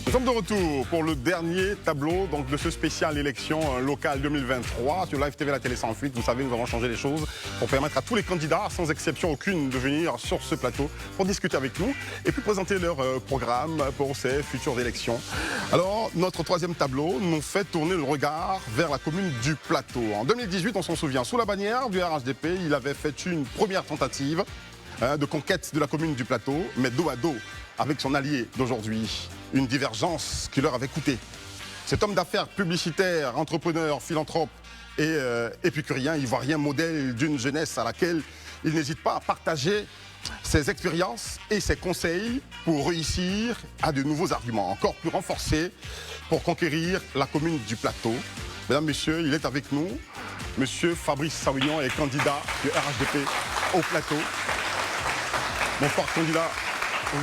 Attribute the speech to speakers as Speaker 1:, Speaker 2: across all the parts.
Speaker 1: Nous sommes de retour pour le dernier tableau donc, de ce spécial élection locale 2023 sur Live TV, la télé sans fuite. Vous savez, nous avons changé les choses pour permettre à tous les candidats, sans exception aucune, de venir sur ce plateau pour discuter avec nous et puis présenter leur programme pour ces futures élections. Alors, notre troisième tableau nous fait tourner le regard vers la commune du Plateau. En 2018, on s'en souvient, sous la bannière du RHDP, il avait fait une première tentative de conquête de la commune du Plateau, mais dos à dos avec son allié d'aujourd'hui. Une divergence qui leur avait coûté. Cet homme d'affaires publicitaire, entrepreneur, philanthrope et épicurien, ivoirien, modèle d'une jeunesse à laquelle il n'hésite pas à partager ses expériences et ses conseils pour réussir à de nouveaux arguments encore plus renforcés pour conquérir la commune du Plateau. Mesdames, Messieurs, il est avec nous. Monsieur Fabrice Savignon est candidat du RHDP au Plateau. Bonsoir, candidat.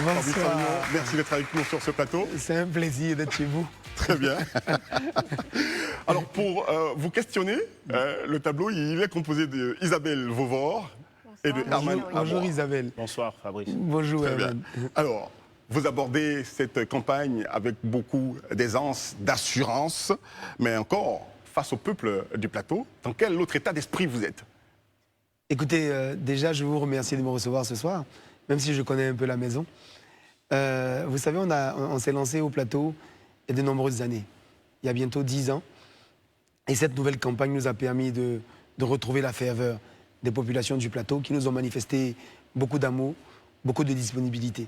Speaker 2: Bonsoir.
Speaker 1: Merci d'être avec nous sur ce plateau.
Speaker 2: C'est un plaisir d'être chez vous.
Speaker 1: Très bien. Alors, pour vous questionner, le tableau, il est composé d'Isabelle Vauvor et de Herman Amor.
Speaker 2: Bonjour Isabelle.
Speaker 3: Bonsoir Fabrice.
Speaker 2: Bonjour Herman.
Speaker 1: Alors, vous abordez cette campagne avec beaucoup d'aisance, d'assurance, mais encore face au peuple du plateau, dans quel autre état d'esprit vous êtes?
Speaker 2: Écoutez, déjà, je vous remercie de me recevoir ce soir, même si je connais un peu la maison. Vous savez, on s'est lancé au plateau il y a de nombreuses années, il y a bientôt 10 ans. Et cette nouvelle campagne nous a permis de retrouver la ferveur des populations du plateau qui nous ont manifesté beaucoup d'amour, beaucoup de disponibilité.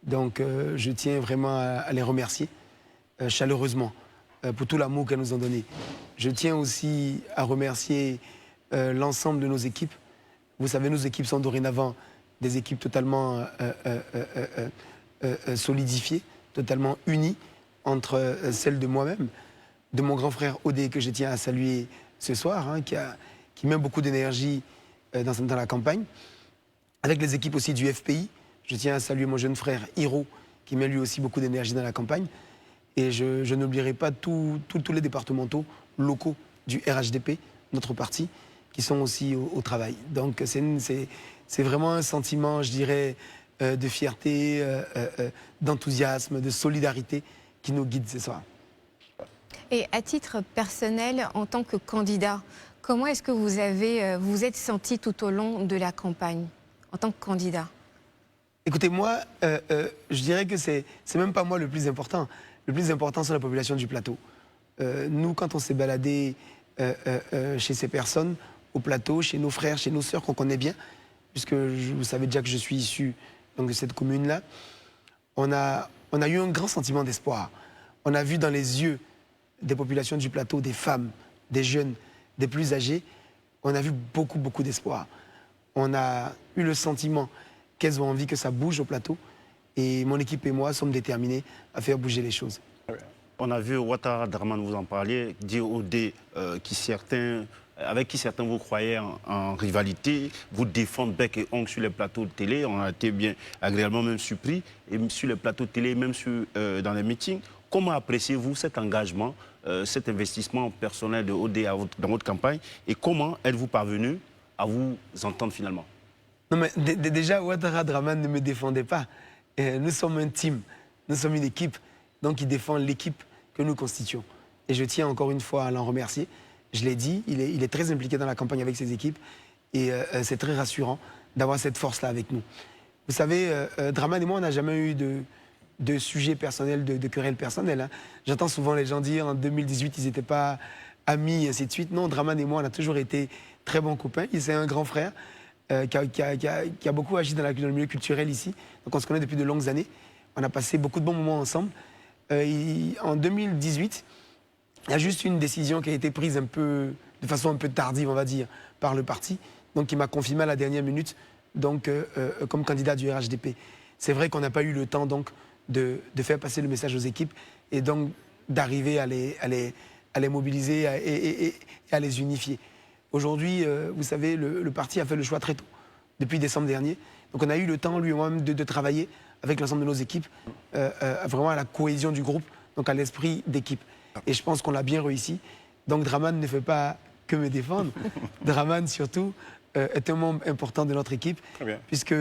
Speaker 2: Donc je tiens vraiment à les remercier chaleureusement pour tout l'amour qu'elles nous ont donné. Je tiens aussi à remercier l'ensemble de nos équipes. Vous savez, nos équipes sont dorénavant des équipes totalement solidifiées, totalement unies entre celles de moi-même, de mon grand frère Odé, que je tiens à saluer ce soir, hein, qui met beaucoup d'énergie dans la campagne, avec les équipes aussi du FPI. Je tiens à saluer mon jeune frère Hiro, qui met lui aussi beaucoup d'énergie dans la campagne. Et je n'oublierai pas tous les départementaux locaux du RHDP, notre parti, qui sont aussi au travail. Donc c'est vraiment un sentiment, je dirais, de fierté, d'enthousiasme, de solidarité qui nous guide ce soir.
Speaker 4: Et à titre personnel, en tant que candidat, comment est-ce que vous êtes senti tout au long de la campagne, en tant que candidat?
Speaker 2: Écoutez, moi, je dirais que c'est même pas moi le plus important. Le plus important, c'est la population du plateau. Nous, quand on s'est baladé chez ces personnes, au plateau, chez nos frères, chez nos sœurs qu'on connaît bien, puisque vous savez déjà que je suis issu donc, de cette commune-là, on a eu un grand sentiment d'espoir. On a vu dans les yeux des populations du plateau, des femmes, des jeunes, des plus âgés, on a vu beaucoup, beaucoup d'espoir. On a eu le sentiment qu'elles ont envie que ça bouge au plateau. Et mon équipe et moi sommes déterminés à faire bouger les choses.
Speaker 3: On a vu Ouattara Dramane, vous en parliez, dire Odé avec qui certains vous croyez en rivalité, vous défendre bec et ongle sur les plateaux de télé. On a été bien agréablement même surpris, et sur les plateaux de télé, même dans les meetings. Comment appréciez-vous cet engagement, cet investissement personnel de Odé dans votre campagne, et comment êtes-vous parvenu à vous entendre finalement?
Speaker 2: Non mais déjà, Ouattara Dramane ne me défendait pas. Nous sommes un team, nous sommes une équipe, donc il défend l'équipe que nous constituons. Et je tiens encore une fois à l'en remercier. Je l'ai dit, il est très impliqué dans la campagne avec ses équipes et c'est très rassurant d'avoir cette force-là avec nous. Vous savez, Dramane et moi, on n'a jamais eu de sujet personnel, de querelle personnelle. Hein. J'entends souvent les gens dire en 2018, ils n'étaient pas amis, et ainsi de suite. Non, Dramane et moi, on a toujours été très bons copains. C'est un grand frère qui a beaucoup agi dans le milieu culturel ici. Donc on se connaît depuis de longues années. On a passé beaucoup de bons moments ensemble. En 2018, il y a juste une décision qui a été prise de façon un peu tardive, on va dire, par le parti, donc qui m'a confirmé à la dernière minute donc, comme candidat du RHDP. C'est vrai qu'on n'a pas eu le temps donc, de faire passer le message aux équipes et donc d'arriver à les mobiliser et à les unifier. Aujourd'hui, vous savez, le parti a fait le choix très tôt, depuis décembre dernier. Donc on a eu le temps, lui et moi-même, de travailler avec l'ensemble de nos équipes, vraiment à la cohésion du groupe, donc à l'esprit d'équipe. Et je pense qu'on l'a bien réussi. Donc Dramane ne fait pas que me défendre. Dramane, surtout, est un membre important de notre équipe, puisque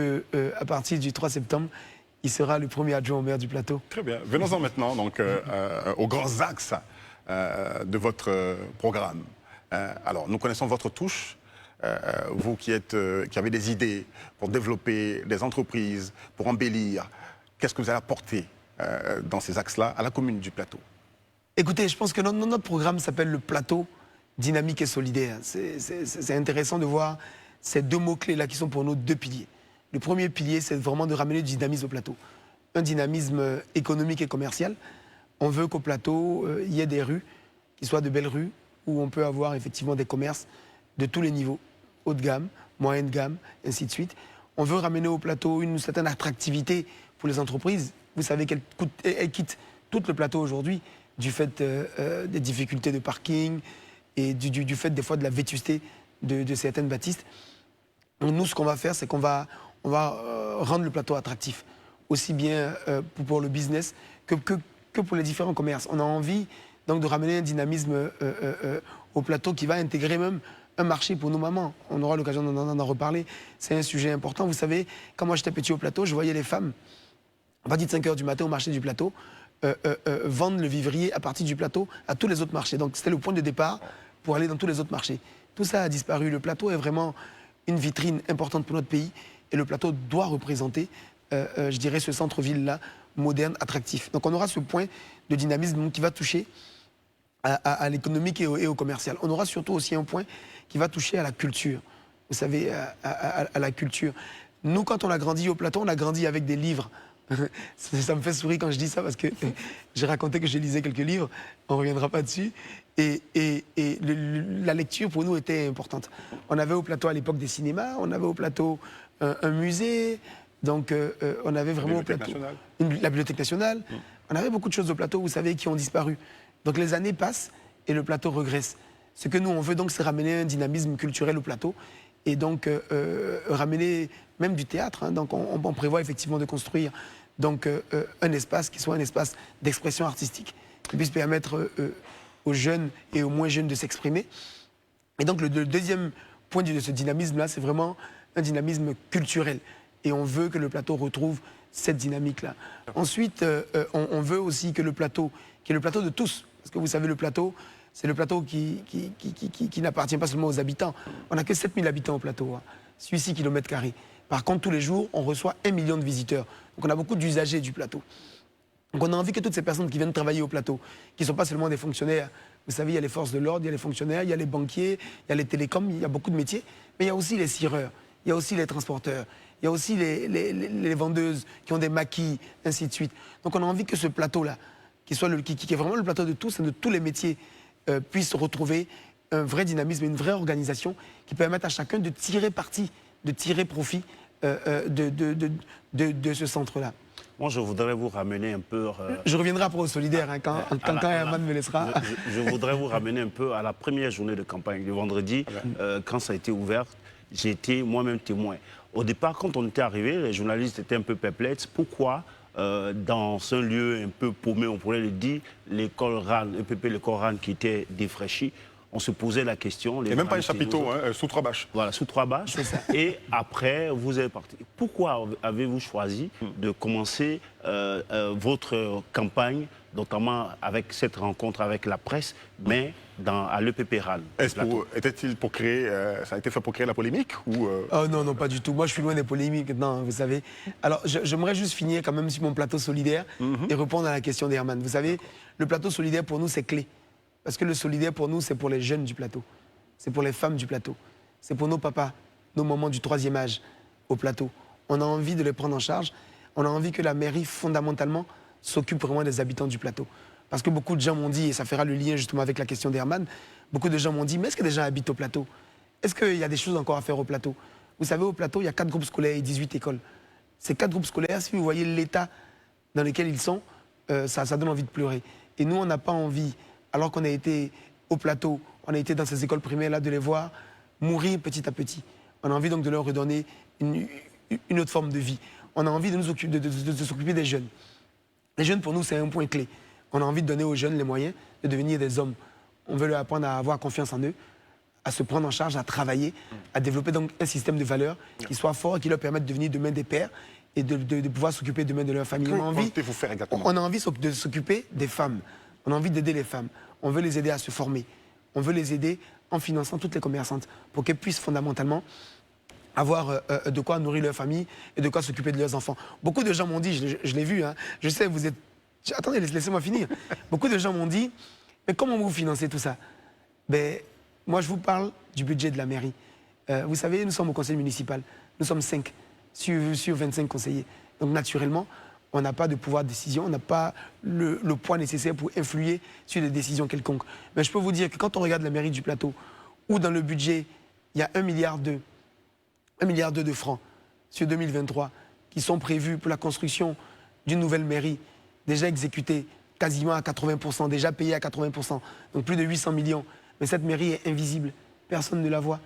Speaker 2: à partir du 3 septembre, il sera le premier adjoint au maire du plateau.
Speaker 1: Très bien. Venons-en maintenant donc, aux grands axes de votre programme. Alors, nous connaissons votre touche. Vous qui avez des idées pour développer des entreprises, pour embellir, qu'est-ce que vous allez apporter dans ces axes-là à la commune du plateau?
Speaker 2: Écoutez, je pense que notre programme s'appelle le plateau dynamique et solidaire. C'est intéressant de voir ces deux mots-clés-là qui sont pour nous deux piliers. Le premier pilier, c'est vraiment de ramener du dynamisme au plateau. Un dynamisme économique et commercial. On veut qu'au plateau, il y ait des rues qui soient de belles rues où on peut avoir effectivement des commerces de tous les niveaux, haut de gamme, moyenne gamme, ainsi de suite. On veut ramener au plateau une certaine attractivité pour les entreprises. Vous savez qu'elles quittent tout le plateau aujourd'hui du fait des difficultés de parking et du fait des fois de la vétusté de certaines bâtisses. Donc nous, ce qu'on va faire, c'est qu'on va rendre le plateau attractif, aussi bien pour le business que pour les différents commerces. On a envie donc de ramener un dynamisme au plateau qui va intégrer même un marché pour nos mamans. On aura l'occasion d'en reparler. C'est un sujet important. Vous savez, quand moi j'étais petit au plateau, je voyais les femmes, à partir de 5 h du matin au marché du plateau, vendre le vivrier à partir du plateau à tous les autres marchés. Donc c'était le point de départ pour aller dans tous les autres marchés. Tout ça a disparu. Le plateau est vraiment une vitrine importante pour notre pays et le plateau doit représenter, je dirais, ce centre-ville-là, moderne, attractif. Donc on aura ce point de dynamisme qui va toucher à l'économique et au commercial. On aura surtout aussi un point qui va toucher à la culture. Vous savez, à la culture. Nous, quand on a grandi au plateau, on a grandi avec des livres. Ça me fait sourire quand je dis ça parce que j'ai raconté que je lisais quelques livres, on ne reviendra pas dessus. Et la lecture pour nous était importante. On avait au plateau à l'époque des cinémas, on avait au plateau un musée, donc on avait vraiment au plateau la Bibliothèque nationale. On avait beaucoup de choses au plateau, vous savez, qui ont disparu. Donc les années passent et le plateau regresse. Ce que nous on veut donc, c'est ramener un dynamisme culturel au plateau et donc ramener même du théâtre. Hein. Donc on prévoit effectivement de construire donc un espace qui soit un espace d'expression artistique, qui puisse permettre aux jeunes et aux moins jeunes de s'exprimer. Et donc le deuxième point de ce dynamisme-là, c'est vraiment un dynamisme culturel. Et on veut que le plateau retrouve cette dynamique-là. Ensuite, on veut aussi que le plateau, qui est le plateau de tous, parce que vous savez, le plateau, c'est le plateau qui n'appartient pas seulement aux habitants. On n'a que 7000 habitants au plateau, hein, 6 km². Par contre, tous les jours, on reçoit 1 million de visiteurs. Donc on a beaucoup d'usagers du plateau. Donc on a envie que toutes ces personnes qui viennent travailler au plateau, qui ne sont pas seulement des fonctionnaires, vous savez, il y a les forces de l'ordre, il y a les fonctionnaires, il y a les banquiers, il y a les télécoms, il y a beaucoup de métiers, mais il y a aussi les cireurs, il y a aussi les transporteurs, il y a aussi les vendeuses qui ont des maquis, ainsi de suite. Donc on a envie que ce plateau-là, qui est vraiment le plateau de tous et de tous les métiers, puisse retrouver un vrai dynamisme, une vraie organisation qui permette à chacun de tirer parti, de tirer profit de ce centre-là.
Speaker 3: Moi, je voudrais vous ramener un peu...
Speaker 2: Je reviendrai après au solidaire, hein, quand Herman me laissera.
Speaker 3: Je voudrais vous ramener un peu à la première journée de campagne, le vendredi, quand ça a été ouvert. J'ai été moi-même témoin. Au départ, quand on était arrivé, les journalistes étaient un peu perplexes. Pourquoi, dans un lieu un peu paumé, on pourrait le dire, l'école RAN, EPP, l'école RAN qui était défraîchie, on se posait la question.
Speaker 1: Et même pas un chapiteau, hein, sous 3 bâches.
Speaker 3: Voilà, sous 3 bâches. Et après, vous êtes parti. Pourquoi avez-vous choisi de commencer votre campagne, notamment avec cette rencontre avec la presse, mais à l'EPP RAN?
Speaker 1: Était-il pour créer, ça a été fait pour créer la polémique ou
Speaker 2: Oh non, non, pas du tout. Moi, je suis loin des polémiques, non, vous savez. Alors, j'aimerais juste finir quand même sur mon plateau solidaire et répondre à la question d'Herman. Vous savez, le plateau solidaire, pour nous, c'est clé. Parce que le solidaire, pour nous, c'est pour les jeunes du plateau. C'est pour les femmes du plateau. C'est pour nos papas, nos mamans du 3e âge au plateau. On a envie de les prendre en charge. On a envie que la mairie, fondamentalement, s'occupe vraiment des habitants du plateau. Parce que beaucoup de gens m'ont dit, et ça fera le lien justement avec la question d'Herman, beaucoup de gens m'ont dit, mais est-ce que des gens habitent au plateau? Est-ce qu'il y a des choses encore à faire au plateau? Vous savez, au plateau, il y a 4 groupes scolaires et 18 écoles. Ces 4 groupes scolaires, si vous voyez l'état dans lequel ils sont, ça donne envie de pleurer. Et nous, on n'a pas envie, alors qu'on a été au plateau, on a été dans ces écoles primaires-là, de les voir mourir petit à petit. On a envie donc de leur redonner une autre forme de vie. On a envie de s'occuper des jeunes. Les jeunes, pour nous, c'est un point clé. On a envie de donner aux jeunes les moyens de devenir des hommes. On veut leur apprendre à avoir confiance en eux, à se prendre en charge, à travailler, à développer donc un système de valeurs qui soit fort et qui leur permette de devenir demain des pères et de pouvoir s'occuper demain de leur famille.
Speaker 1: Que comptez-vous faire exactement?
Speaker 2: On a envie de s'occuper des femmes. On a envie d'aider les femmes. On veut les aider à se former. On veut les aider en finançant toutes les commerçantes pour qu'elles puissent fondamentalement avoir de quoi nourrir leur famille et de quoi s'occuper de leurs enfants. Beaucoup de gens m'ont dit, je l'ai vu, hein, je sais, vous êtes... Attendez, laissez-moi finir. Beaucoup de gens m'ont dit, mais comment vous financez tout ça? Ben, moi, je vous parle du budget de la mairie. Vous savez, nous sommes au conseil municipal. Nous sommes 5 sur 25 conseillers. Donc, naturellement, on n'a pas de pouvoir de décision, on n'a pas le poids nécessaire pour influer sur des décisions quelconques. Mais je peux vous dire que quand on regarde la mairie du Plateau, où dans le budget, il y a 1,2 milliard de francs sur 2023 qui sont prévus pour la construction d'une nouvelle mairie, déjà exécutée quasiment à 80%, déjà payée à 80%, donc plus de 800 millions. Mais cette mairie est invisible, personne ne la voit,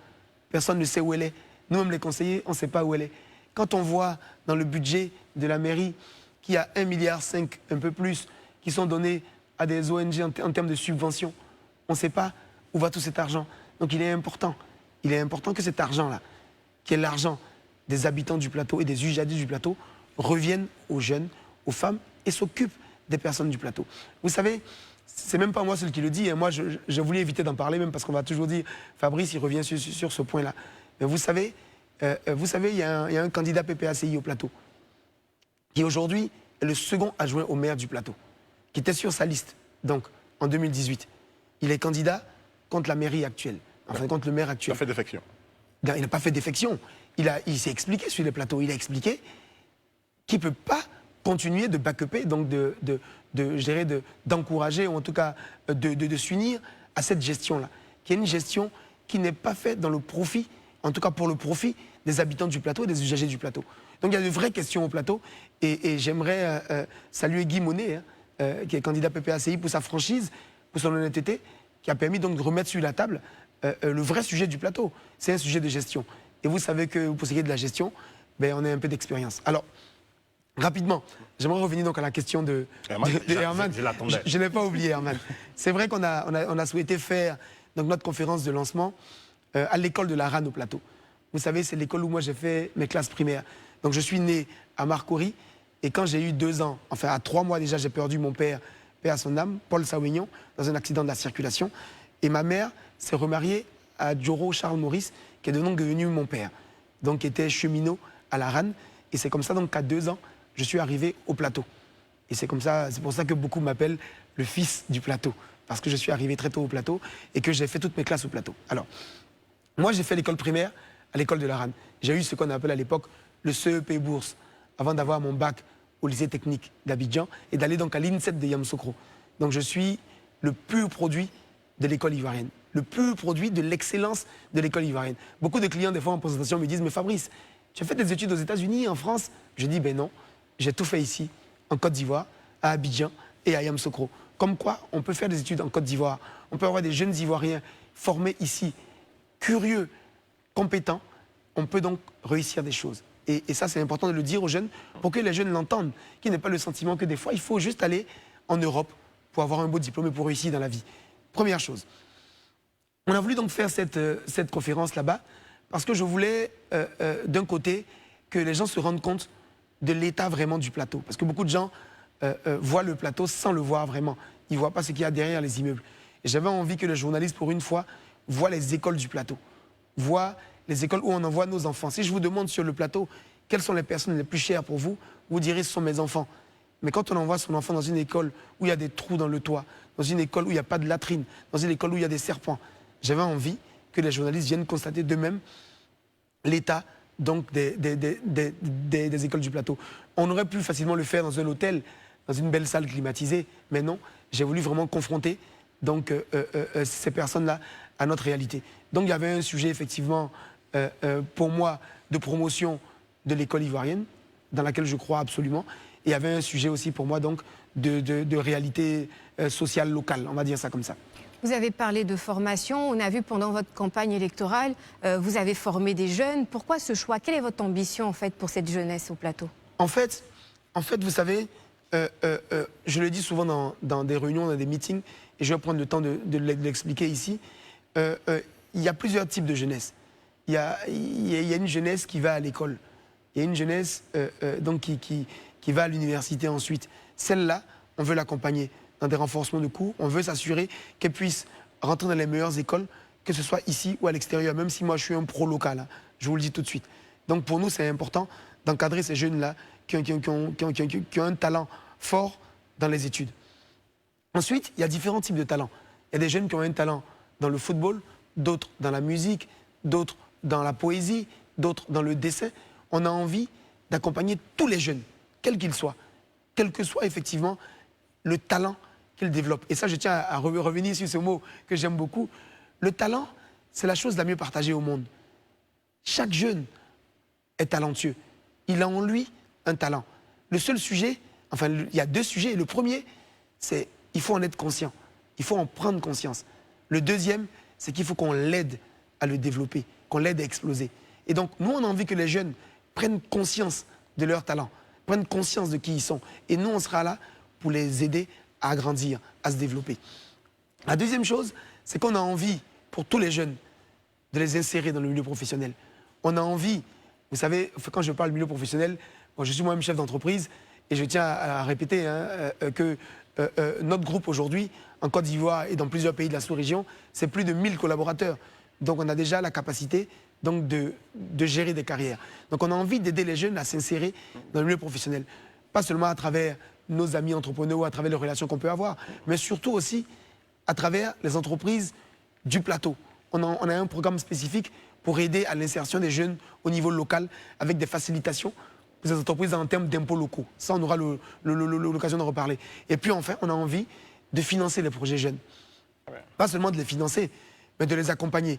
Speaker 2: personne ne sait où elle est. Nous-mêmes les conseillers, on ne sait pas où elle est. Quand on voit dans le budget de la mairie qu'il y a 1,5 milliard, un peu plus, qui sont donnés à des ONG en termes de subventions, on ne sait pas où va tout cet argent. Donc il est important que cet argent-là, qui est l'argent des habitants du plateau et des usagers du plateau, revienne aux jeunes, aux femmes et s'occupe des personnes du plateau. Vous savez, c'est même pas moi seul qui le dit, et moi je voulais éviter d'en parler même parce qu'on va toujours dire, Fabrice il revient sur ce point-là. Mais vous savez, il y a un candidat PPACI au plateau, qui aujourd'hui est le second adjoint au maire du plateau, qui était sur sa liste, donc en 2018. Il est candidat contre la mairie actuelle, enfin contre le maire actuel.
Speaker 1: Il a fait défection.
Speaker 2: Il n'a pas fait défection. Il s'est expliqué sur les plateaux. Il a expliqué qu'il ne peut pas continuer de back-upper, donc d'encourager, ou en tout cas de s'unir à cette gestion-là, qui est une gestion qui n'est pas faite dans le profit, en tout cas pour le profit des habitants du plateau et des usagers du plateau. Donc il y a de vraies questions au plateau, et j'aimerais saluer Guy Monet, qui est candidat PPACI pour sa franchise, pour son honnêteté, qui a permis donc de remettre sur la table le vrai sujet du plateau. C'est un sujet de gestion. Et vous savez que pour ce qui est de la gestion, ben, on a un peu d'expérience. Alors, rapidement, j'aimerais revenir donc à la question de Herman. Je ne l'ai pas oublié, Herman. C'est vrai qu'on a souhaité faire donc, notre conférence de lancement à l'école de la RAN au plateau. Vous savez, c'est l'école où moi j'ai fait mes classes primaires. Donc je suis né à Marcory, et quand j'ai eu 2 ans, enfin à 3 mois déjà, j'ai perdu mon père, paix à son âme, Paul Sawignon, dans un accident de la circulation. Et ma mère s'est remariée à Joro Charles Maurice, qui est donc devenu mon père, donc qui était cheminot à la RAN. Et c'est comme ça donc qu'à 2 ans, je suis arrivé au plateau. Et c'est pour ça que beaucoup m'appellent le fils du plateau, parce que je suis arrivé très tôt au plateau et que j'ai fait toutes mes classes au plateau. Alors, moi j'ai fait l'école primaire à l'école de la RAN. J'ai eu ce qu'on appelle à l'époque le CEP bourse, avant d'avoir mon bac au lycée technique d'Abidjan et d'aller donc à l'INSET de Yamoussoukro. Donc je suis le pur produit de l'école ivoirienne, le pur produit de l'excellence de l'école ivoirienne. Beaucoup de clients, des fois en présentation, me disent « Mais Fabrice, tu as fait des études aux États-Unis, en France ?» Je dis « Ben non, j'ai tout fait ici, en Côte d'Ivoire, à Abidjan et à Yamoussoukro. » Comme quoi, on peut faire des études en Côte d'Ivoire, on peut avoir des jeunes Ivoiriens formés ici, curieux, compétents, on peut donc réussir des choses. Et ça, c'est important de le dire aux jeunes pour que les jeunes l'entendent, qu'ils n'aient pas le sentiment que des fois, il faut juste aller en Europe pour avoir un beau diplôme et pour réussir dans la vie. Première chose. On a voulu donc faire cette conférence là-bas parce que je voulais, d'un côté, que les gens se rendent compte de l'état vraiment du plateau. Parce que beaucoup de gens voient le plateau sans le voir vraiment. Ils ne voient pas ce qu'il y a derrière les immeubles. Et j'avais envie que les journalistes, pour une fois, voient les écoles du plateau, voient les écoles où on envoie nos enfants. Si je vous demande sur le plateau quelles sont les personnes les plus chères pour vous, vous direz ce sont mes enfants. Mais quand on envoie son enfant dans une école où il y a des trous dans le toit, dans une école où il n'y a pas de latrine, dans une école où il y a des serpents, j'avais envie que les journalistes viennent constater d'eux-mêmes l'état donc des écoles du plateau. On aurait pu facilement le faire dans un hôtel, dans une belle salle climatisée, mais non, j'ai voulu vraiment confronter donc, ces personnes-là à notre réalité. Donc il y avait un sujet effectivement pour moi de promotion de l'école ivoirienne, dans laquelle je crois absolument, et il y avait un sujet aussi pour moi donc de réalité sociale locale, on va dire ça comme ça.
Speaker 4: Vous avez parlé de formation, on a vu pendant votre campagne électorale, vous avez formé des jeunes. Pourquoi ce choix? Quelle est votre ambition en fait pour cette jeunesse au plateau? En fait,
Speaker 2: vous savez, je le dis souvent dans des réunions, dans des meetings, et je vais prendre le temps de l'expliquer ici. Il y a plusieurs types de jeunesse. Il y a une jeunesse qui va à l'école. il y a une jeunesse donc qui va à l'université ensuite. Celle-là, on veut l'accompagner dans des renforcements de cours. On veut s'assurer qu'elle puisse rentrer dans les meilleures écoles, que ce soit ici ou à l'extérieur, même si moi je suis un pro local, hein, je vous le dis tout de suite. Donc pour nous, c'est important d'encadrer ces jeunes-là qui ont un talent fort dans les études. Ensuite, il y a différents types de talents. Il y a des jeunes qui ont un talent dans le football, d'autres dans la musique, d'autres dans la poésie, d'autres dans le dessin. On a envie d'accompagner tous les jeunes, quels qu'ils soient, quel que soit effectivement le talent qu'ils développent. Et ça, je tiens à revenir sur ce mot que j'aime beaucoup. Le talent, c'est la chose la mieux partagée au monde. Chaque jeune est talentueux. Il a en lui un talent. Le seul sujet, enfin, il y a deux sujets. Le premier, c'est il faut en être conscient. Il faut en prendre conscience. Le deuxième, c'est qu'il faut qu'on l'aide à le développer, qu'on l'aide à exploser. Et donc, nous, on a envie que les jeunes prennent conscience de leur talent, prennent conscience de qui ils sont. Et nous, on sera là pour les aider à grandir, à se développer. La deuxième chose, c'est qu'on a envie, pour tous les jeunes, de les insérer dans le milieu professionnel. On a envie, vous savez, quand je parle milieu professionnel, moi, je suis moi-même chef d'entreprise et je tiens à répéter que notre groupe aujourd'hui, en Côte d'Ivoire et dans plusieurs pays de la sous-région, c'est plus de 1000 collaborateurs. Donc on a déjà la capacité donc, de gérer des carrières. Donc on a envie d'aider les jeunes à s'insérer dans le milieu professionnel. Pas seulement à travers nos amis entrepreneurs ou à travers les relations qu'on peut avoir, mais surtout aussi à travers les entreprises du plateau. On a un programme spécifique pour aider à l'insertion des jeunes au niveau local avec des facilitations pour les entreprises en termes d'impôts locaux. Ça, on aura l'occasion d'en reparler. Et puis enfin, on a envie de financer les projets jeunes. Pas seulement de les financer, mais de les accompagner.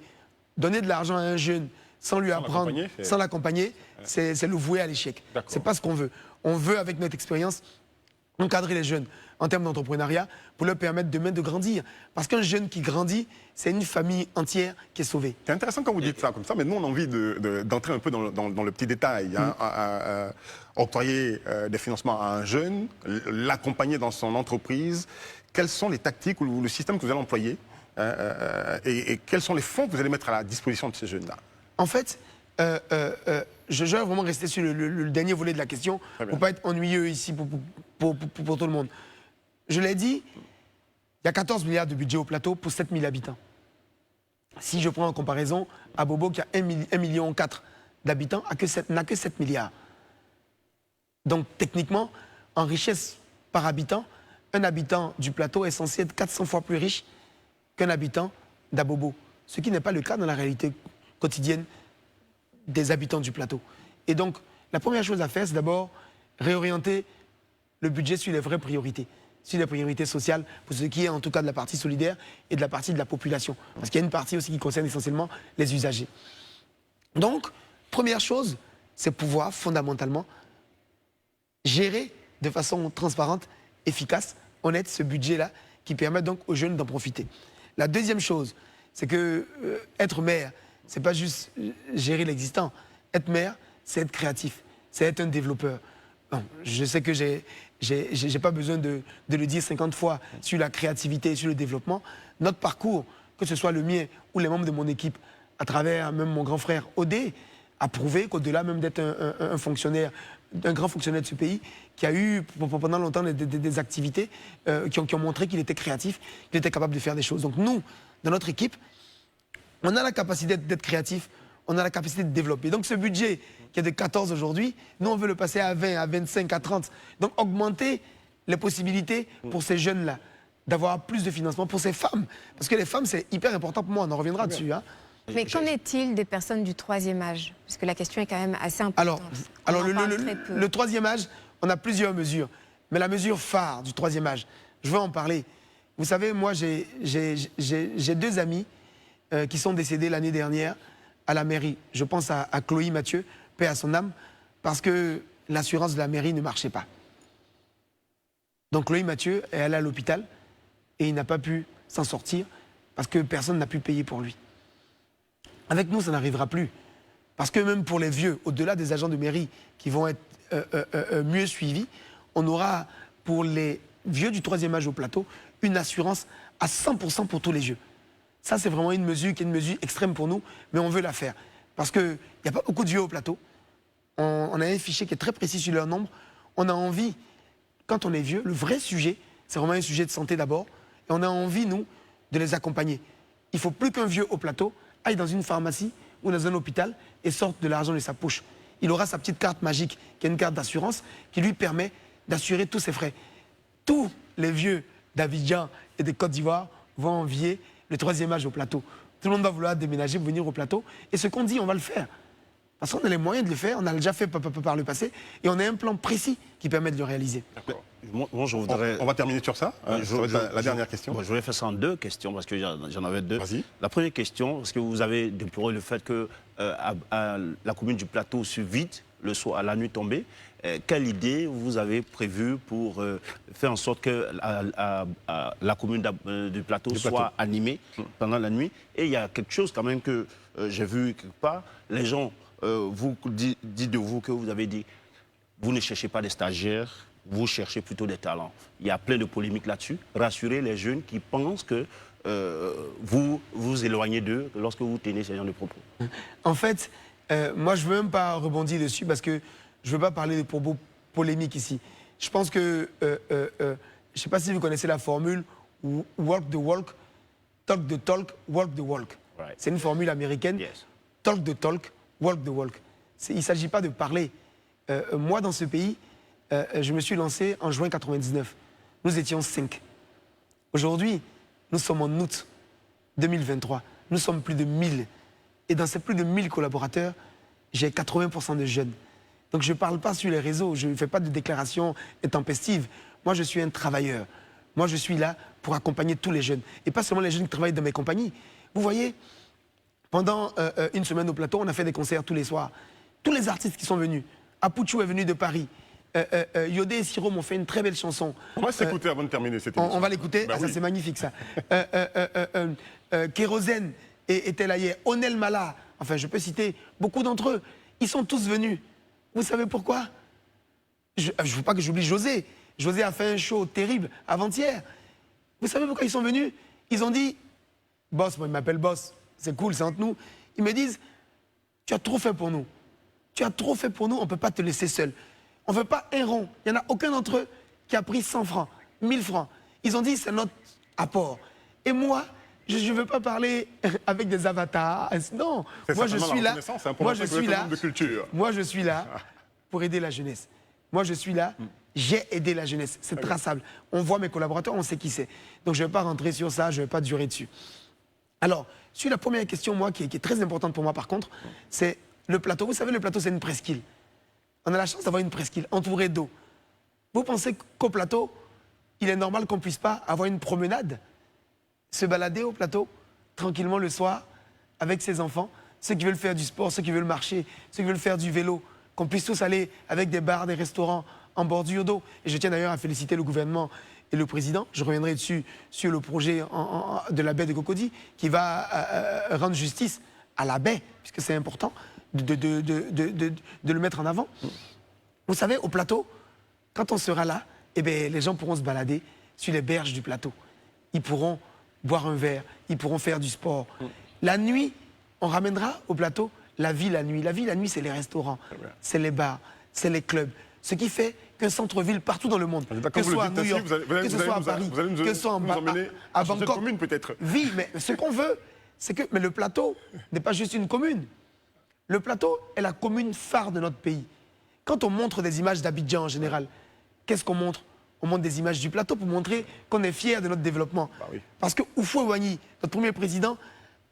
Speaker 2: Donner de l'argent à un jeune sans lui apprendre, sans l'accompagner, c'est le vouer à l'échec. C'est pas ce qu'on veut. On veut, avec notre expérience, encadrer les jeunes en termes d'entrepreneuriat pour leur permettre demain de grandir. Parce qu'un jeune qui grandit, c'est une famille entière qui est sauvée.
Speaker 1: C'est intéressant quand vous dites ça comme ça, mais nous on a envie d'entrer un peu dans le petit détail. Octroyer des financements à un jeune, l'accompagner dans son entreprise. Quelles sont les tactiques ou le système que vous allez employer et quels sont les fonds que vous allez mettre à la disposition de ces jeunes-là?
Speaker 2: En fait, je vais vraiment rester sur le dernier volet de la question pour ne pas être ennuyeux ici pour tout le monde. Je l'ai dit, il y a 14 milliards de budget au plateau pour 7000 habitants. Si je prends en comparaison à Bobo qui a 1,4 million d'habitants, n'a que 7 milliards. Donc techniquement, en richesse par habitant, un habitant du plateau est censé être 400 fois plus riche qu'un habitant d'Abobo. Ce qui n'est pas le cas dans la réalité quotidienne des habitants du plateau. Et donc, la première chose à faire, c'est d'abord réorienter le budget sur les vraies priorités, sur les priorités sociales, pour ce qui est en tout cas de la partie solidaire et de la partie de la population. Parce qu'il y a une partie aussi qui concerne essentiellement les usagers. Donc, première chose, c'est pouvoir fondamentalement gérer de façon transparente, efficace, honnête ce budget-là qui permet donc aux jeunes d'en profiter. La deuxième chose, c'est que être maire, c'est pas juste gérer l'existant. Être maire, c'est être créatif, c'est être un développeur. Bon, je sais que j'ai pas besoin de le dire 50 fois sur la créativité et sur le développement. Notre parcours, que ce soit le mien ou les membres de mon équipe, à travers même mon grand frère Odé, a prouvé qu'au-delà même d'être un fonctionnaire, un grand fonctionnaire de ce pays, qui a eu pendant longtemps des activités qui ont montré qu'il était créatif, qu'il était capable de faire des choses. Donc nous, dans notre équipe, on a la capacité d'être créatif, on a la capacité de développer. Donc ce budget qui est de 14 aujourd'hui, nous on veut le passer à 20, à 25, à 30. Donc augmenter les possibilités pour ces jeunes-là, d'avoir plus de financement pour ces femmes. Parce que les femmes, c'est hyper important pour moi, on en reviendra dessus. Hein.
Speaker 4: Mais qu'en est-il des personnes du troisième âge? Parce que la question est quand même assez importante.
Speaker 2: Alors le troisième âge, on a plusieurs mesures. Mais la mesure phare du troisième âge, je veux en parler. Vous savez, moi j'ai 2 amis qui sont décédés l'année dernière à la mairie. Je pense à Chloé Mathieu, paix à son âme, parce que l'assurance de la mairie ne marchait pas. Donc Chloé Mathieu est allé à l'hôpital et il n'a pas pu s'en sortir parce que personne n'a pu payer pour lui. Avec nous, ça n'arrivera plus. Parce que même pour les vieux, au-delà des agents de mairie qui vont être mieux suivis, on aura pour les vieux du troisième âge au plateau une assurance à 100% pour tous les vieux. Ça, c'est vraiment une mesure qui est une mesure extrême pour nous, mais on veut la faire. Parce qu'il n'y a pas beaucoup de vieux au plateau. on a un fichier qui est très précis sur leur nombre. On a envie, quand on est vieux, le vrai sujet, c'est vraiment un sujet de santé d'abord, et on a envie, nous, de les accompagner. Il ne faut plus qu'un vieux au plateau aille dans une pharmacie ou dans un hôpital et sorte de l'argent de sa poche. Il aura sa petite carte magique, qui est une carte d'assurance, qui lui permet d'assurer tous ses frais. Tous les vieux d'Abidjan et de Côte d'Ivoire vont envier le troisième âge au plateau. Tout le monde va vouloir déménager, venir au plateau. Et ce qu'on dit, on va le faire. Parce qu'on a les moyens de le faire, on a déjà fait par le passé, et on a un plan précis qui permet de le réaliser.
Speaker 3: Moi, je voudrais...
Speaker 1: On va terminer sur ça. Ça va être la dernière question.
Speaker 3: Je voulais faire ça en 2 questions, parce que j'en avais 2.
Speaker 1: Vas-y.
Speaker 3: La première question, parce que vous avez déploré le fait que la commune du Plateau se vide le soir, à la nuit tombée. Quelle idée vous avez prévue pour faire en sorte que la commune du Plateau soit animée pendant la nuit? Et il y a quelque chose quand même que j'ai vu quelque part. Les gens vous dites de vous que vous avez dit, vous ne cherchez pas des stagiaires, vous cherchez plutôt des talents. Il y a plein de polémiques là-dessus. Rassurez les jeunes qui pensent que vous vous éloignez d'eux lorsque vous tenez ce genre de propos.
Speaker 2: En fait, moi, je ne veux même pas rebondir dessus parce que je ne veux pas parler de propos polémiques ici. Je pense que, je ne sais pas si vous connaissez la formule walk the walk, talk the talk, walk the walk.
Speaker 3: Right.
Speaker 2: C'est une formule américaine.
Speaker 3: Yes.
Speaker 2: Talk the talk, walk the walk. Il ne s'agit pas de parler. Moi, dans ce pays, je me suis lancé en juin 99. Nous étions 5. Aujourd'hui, nous sommes en août 2023. Nous sommes plus de 1000. Et dans ces plus de 1000 collaborateurs, j'ai 80% de jeunes. Donc je ne parle pas sur les réseaux, je ne fais pas de déclarations intempestives. Moi, je suis un travailleur. Moi, je suis là pour accompagner tous les jeunes. Et pas seulement les jeunes qui travaillent dans mes compagnies. Vous voyez, pendant une semaine au plateau, on a fait des concerts tous les soirs. Tous les artistes qui sont venus. Apuchou est venu de Paris. Yodé et Siro m'ont fait une très belle chanson.
Speaker 1: On va s'écouter avant de terminer cette émission.
Speaker 2: On va l'écouter.
Speaker 1: Ben oui.
Speaker 2: Ça, c'est magnifique, ça. Kérosène était là hier. Onel Mala. Enfin, je peux citer beaucoup d'entre eux. Ils sont tous venus. Vous savez pourquoi? Je ne veux pas que j'oublie José. José a fait un show terrible avant-hier. Vous savez pourquoi ils sont venus? Ils ont dit, boss, moi, ils m'appellent boss. C'est cool, c'est entre nous. Ils me disent, tu as trop fait pour nous. Tu as trop fait pour nous, on ne peut pas te laisser seul. On ne veut pas un rond. Il n'y en a aucun d'entre eux qui a pris 100 francs, 1000 francs. Ils ont dit, c'est notre apport. Et moi, je ne veux pas parler avec des avatars. Non, moi je suis là. Moi je suis là. Moi je suis là pour aider la jeunesse. Moi je suis là. J'ai aidé la jeunesse. C'est traçable. On voit mes collaborateurs, on sait qui c'est. Donc je ne vais pas rentrer sur ça, je ne vais pas durer dessus. Alors, sur la première question, moi, qui est très importante pour moi par contre, c'est le plateau. Vous savez, le plateau, c'est une presqu'île. On a la chance d'avoir une presqu'île entourée d'eau. Vous pensez qu'au plateau, il est normal qu'on ne puisse pas avoir une promenade, se balader au plateau, tranquillement le soir, avec ses enfants, ceux qui veulent faire du sport, ceux qui veulent marcher, ceux qui veulent faire du vélo, qu'on puisse tous aller avec des bars, des restaurants en bordure d'eau. Et je tiens d'ailleurs à féliciter le gouvernement et le président. Je reviendrai dessus sur le projet de la baie de Cocody qui va rendre justice à la baie, puisque c'est important de le mettre en avant. Vous savez, au plateau, quand on sera là, eh bien, les gens pourront se balader sur les berges du plateau. Ils pourront boire un verre, ils pourront faire du sport. La nuit, on ramènera au plateau la vie la nuit. La vie la nuit, c'est les restaurants, c'est les bars, c'est les clubs. Ce qui fait qu'un centre-ville partout dans le monde, que ce soit à New York, que ce soit à Paris, que ce soit à Bangkok,
Speaker 1: commune peut-être.
Speaker 2: Oui, mais ce qu'on veut, c'est que mais le plateau n'est pas juste une commune. Le plateau est la commune phare de notre pays. Quand on montre des images d'Abidjan en général, qu'est-ce qu'on montre? On montre des images du plateau pour montrer qu'on est fier de notre développement.
Speaker 1: Bah oui.
Speaker 2: Parce que Houphouët-Boigny, notre premier président,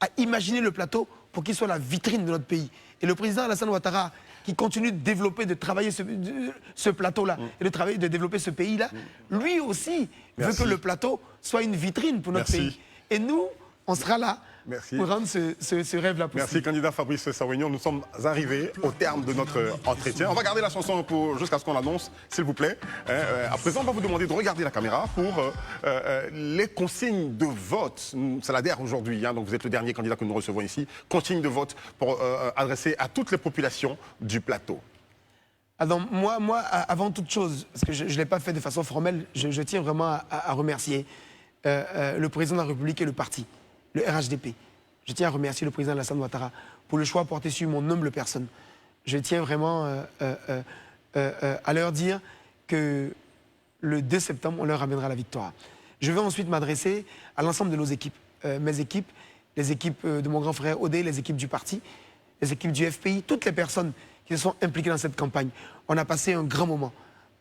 Speaker 2: a imaginé le plateau pour qu'il soit la vitrine de notre pays. Et le président Alassane Ouattara, qui continue de développer, de travailler ce plateau-là, et de développer ce pays-là, lui aussi veut que le plateau soit une vitrine pour notre pays. Et nous, on sera là pour rendre ce rêve-là possible.
Speaker 1: Merci, candidat Fabrice Sawignon. Nous sommes arrivés au terme de notre entretien. On va garder la chanson jusqu'à ce qu'on l'annonce, s'il vous plaît. À présent, on va vous demander de regarder la caméra pour les consignes de vote. C'est la dernière aujourd'hui, hein, donc vous êtes le dernier candidat que nous recevons ici. Consignes de vote pour adresser à toutes les populations du plateau.
Speaker 2: Alors, moi, avant toute chose, parce que je ne l'ai pas fait de façon formelle, je tiens vraiment à remercier le président de la République et le parti, le RHDP. Je tiens à remercier le président Alassane Ouattara pour le choix porté sur mon humble personne. je tiens vraiment à leur dire que le 2 septembre, on leur ramènera la victoire. Je vais ensuite m'adresser à l'ensemble de nos équipes, mes équipes, les équipes de mon grand frère Odé, les équipes du parti, les équipes du FPI, toutes les personnes qui se sont impliquées dans cette campagne. On a passé un grand moment.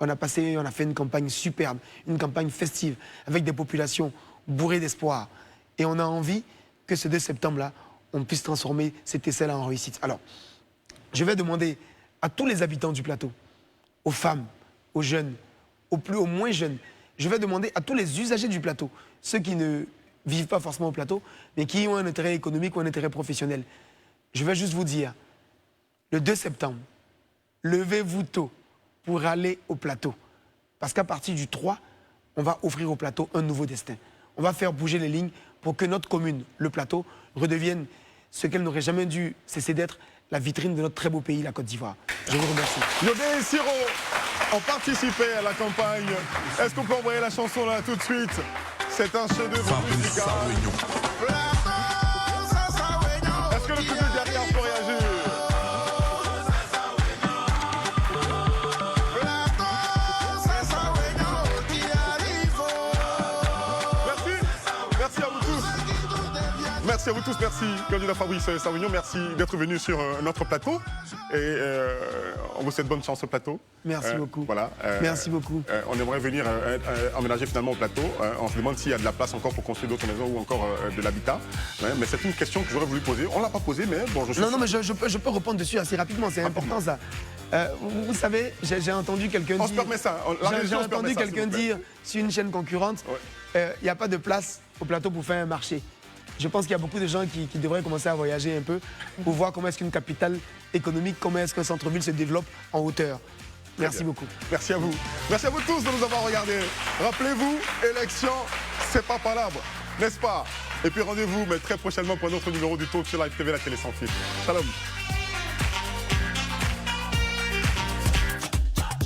Speaker 2: On a fait une campagne superbe, une campagne festive, avec des populations bourrées d'espoir. Et on a envie que ce 2 septembre-là, on puisse transformer cet essai-là en réussite. Alors, je vais demander à tous les habitants du plateau, aux femmes, aux jeunes, aux moins jeunes, je vais demander à tous les usagers du plateau, ceux qui ne vivent pas forcément au plateau, mais qui ont un intérêt économique ou un intérêt professionnel. Je vais juste vous dire, le 2 septembre, levez-vous tôt pour aller au plateau. Parce qu'à partir du 3, on va offrir au plateau un nouveau destin. On va faire bouger les lignes pour que notre commune, le plateau, redevienne ce qu'elle n'aurait jamais dû cesser d'être, la vitrine de notre très beau pays, la Côte d'Ivoire. Je vous remercie.
Speaker 1: Yodé et Siro ont participé à la campagne. Est-ce qu'on peut envoyer la chanson là tout de suite? C'est un chef-d'œuvre musical. Est-ce que le public derrière peut réagir? Merci à vous tous, merci candidat Fabrice Savignon, merci d'être venu sur notre plateau et on vous souhaite bonne chance au plateau.
Speaker 2: Merci beaucoup.
Speaker 1: Voilà,
Speaker 2: merci beaucoup.
Speaker 1: On aimerait venir emménager finalement au plateau. On se demande s'il y a de la place encore pour construire d'autres maisons ou encore de l'habitat. Mais c'est une question que j'aurais voulu poser. On ne l'a pas posée, mais bon, je suis...
Speaker 2: Non, mais je peux répondre dessus assez rapidement, c'est important ça. Vous savez, j'ai entendu quelqu'un dire...
Speaker 1: On se permet ça.
Speaker 2: J'ai entendu quelqu'un dire, sur une chaîne concurrente, il n'y a pas de place au plateau pour faire un marché. Je pense qu'il y a beaucoup de gens qui devraient commencer à voyager un peu pour voir comment est-ce qu'une capitale économique, comment est-ce qu'un centre-ville se développe en hauteur. Merci beaucoup.
Speaker 1: Merci à vous. Merci à vous tous de nous avoir regardés. Rappelez-vous, élection, c'est pas palabre, n'est-ce pas? Et puis rendez-vous mais très prochainement pour un autre numéro du Talk sur Live TV, la télé sans fil. Shalom.